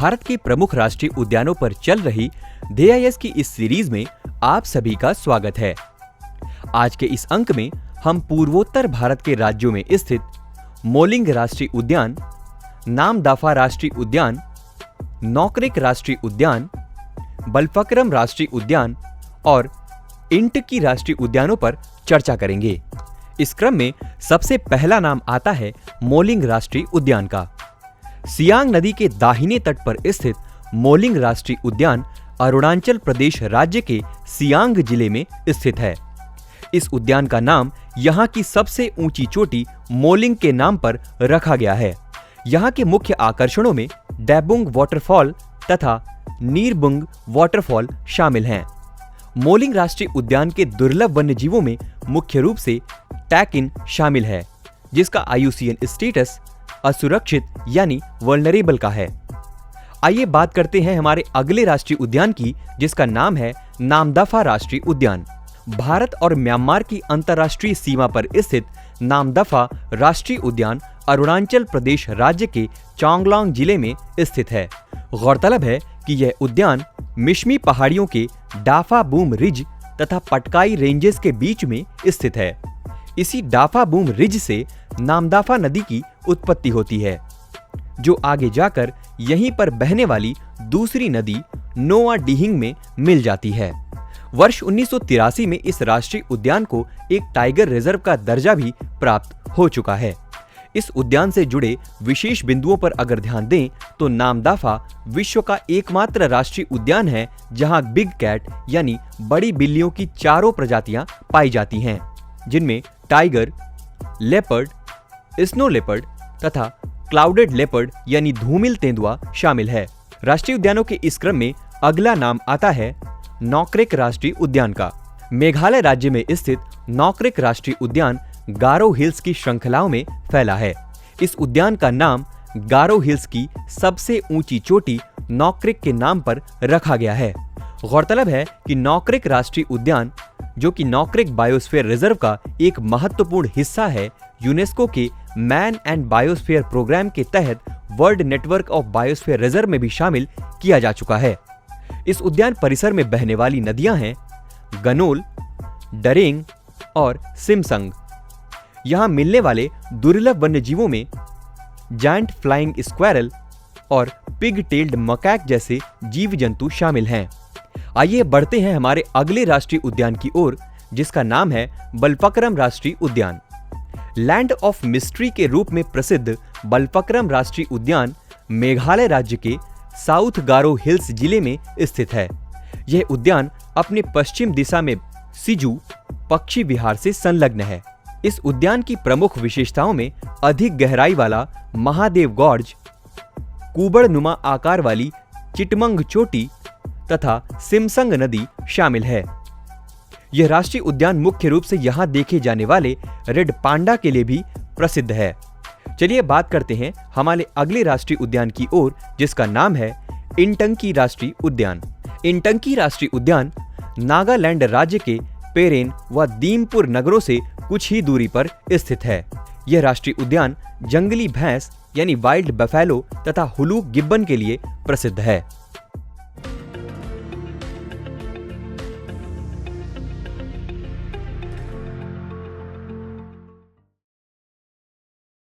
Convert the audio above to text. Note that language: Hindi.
भारत के प्रमुख राष्ट्रीय उद्यानों पर चल रही DIS की इस सीरीज में आप सभी का स्वागत है। आज के इस अंक में हम पूर्वोत्तर भारत के राज्यों में स्थित मोलिंग राष्ट्रीय उद्यान, नामदफा राष्ट्रीय उद्यान, नौकरेक राष्ट्रीय उद्यान, बलफक्रम राष्ट्रीय उद्यान और इंटकी राष्ट्रीय उद्यानों पर चर्चा करेंगे। इस क्रम में सबसे पहला नाम आता है मोलिंग राष्ट्रीय उद्यान का। सियांग नदी के दाहिने तट पर स्थित मोलिंग राष्ट्रीय उद्यान अरुणाचल प्रदेश राज्य के सियांग जिले में स्थित है। इस उद्यान का नाम यहाँ की सबसे ऊंची चोटी मोलिंग के नाम पर रखा गया है। यहाँ के मुख्य आकर्षणों में डेबुंग वाटरफॉल तथा नीरबुंग वाटरफॉल शामिल हैं। मोलिंग राष्ट्रीय उद्यान के दुर्लभ वन्यजीवों में मुख्य रूप से टैकिन शामिल है, जिसका IUCN स्टेटस असुरक्षित यानी वल्नरेबल का है। आइए बात करते हैं हमारे अगले राष्ट्रीय उद्यान की, जिसका नाम है नामदफा राष्ट्रीय उद्यान। भारत और म्यांमार की अंतर्राष्ट्रीय सीमा पर स्थित नामदफा राष्ट्रीय उद्यान अरुणाचल प्रदेश राज्य के चांगलांग जिले में स्थित है। गौरतलब है कि यह उद्यान मिशमी पहाड़ियों के डाफा बूम रिज तथा पटकाई रेंजेस के बीच में स्थित है। इसी डाफा बूम रिज से नामदफा नदी की उत्पत्ति होती है, जो आगे जाकर यहीं पर बहने वाली दूसरी नदी नोआ डिहिंग में मिल जाती है। वर्ष 1983 में इस राष्ट्रीय उद्यान को एक टाइगर रिजर्व का दर्जा भी प्राप्त हो चुका है। इस उद्यान से जुड़े विशेष बिंदुओं पर अगर ध्यान दें तो नामदफा विश्व का एकमात्र राष्ट्रीय उद्यान है जहां बिग कैट यानी बड़ी बिल्लियों की चारों प्रजातियां पाई जाती हैं, जिनमें टाइगर, लेपर्ड, स्नो लेपर्ड तथा क्लाउडेड लेपर्ड यानी धूमिल तेंदुआ शामिल है। राष्ट्रीय उद्यानों के इस क्रम में अगला नाम आता है नौकरेक राष्ट्रीय उद्यान का। मेघालय राज्य में स्थित नौकरेक राष्ट्रीय उद्यान गारो हिल्स की श्रृंखलाओं में फैला है। इस उद्यान का नाम गारो हिल्स की सबसे ऊंची चोटी नौकरेक के नाम पर रखा गया है। गौरतलब है कि नौकरेक राष्ट्रीय उद्यान, जो कि नौकरेक बायोस्फीयर रिजर्व का एक महत्वपूर्ण हिस्सा है, यूनेस्को के मैन एंड बायोस्फीयर प्रोग्राम के तहत world network of biosphere reserve में भी शामिल किया जा चुका है। इस उद्यान परिसर में बहने वाली नदियां हैं गनोल, डरेंग और सिमसंग। यहां मिलने वाले दुर्लभ वन्यजीवों में जायंट फ्लाइंग स्क्वैरल और पिग टेल्ड मकैक जैसे जीव जंतु शामिल हैं। आइए बढ़ते हैं हमारे अगले राष्ट्रीय उद्यान की ओर, जिसका नाम है बलफक्रम राष्ट्रीय उद्यान। लैंड ऑफ मिस्ट्री के रूप में प्रसिद्ध बलफक्रम राष्ट्रीय उद्यान मेघालय राज्य के साउथ गारो हिल्स जिले में स्थित है। यह उद्यान अपने पश्चिम दिशा में सिजू पक्षी विहार से संलग्न है। इस उद्यान की प्रमुख विशेषताओं में अधिक गहराई वाला महादेव गॉर्ज, कुबड़-नुमा आकार वाली चिटमंग चोटी तथा सिमसंग नदी शामिल है। यह राष्ट्रीय उद्यान मुख्य रूप से यहाँ देखे जाने वाले रेड पांडा के लिए भी प्रसिद्ध है। चलिए बात करते हैं हमारे अगले राष्ट्रीय उद्यान की ओर, जिसका नाम है इंटंकी राष्ट्रीय उद्यान। इंटंकी राष्ट्रीय उद्यान नागालैंड राज्य के पेरेन व दीमपुर नगरों से कुछ ही दूरी पर स्थित है। यह राष्ट्रीय उद्यान जंगली भैंस यानी वाइल्ड बफेलो तथा हुलूक गिब्बन के लिए प्रसिद्ध है।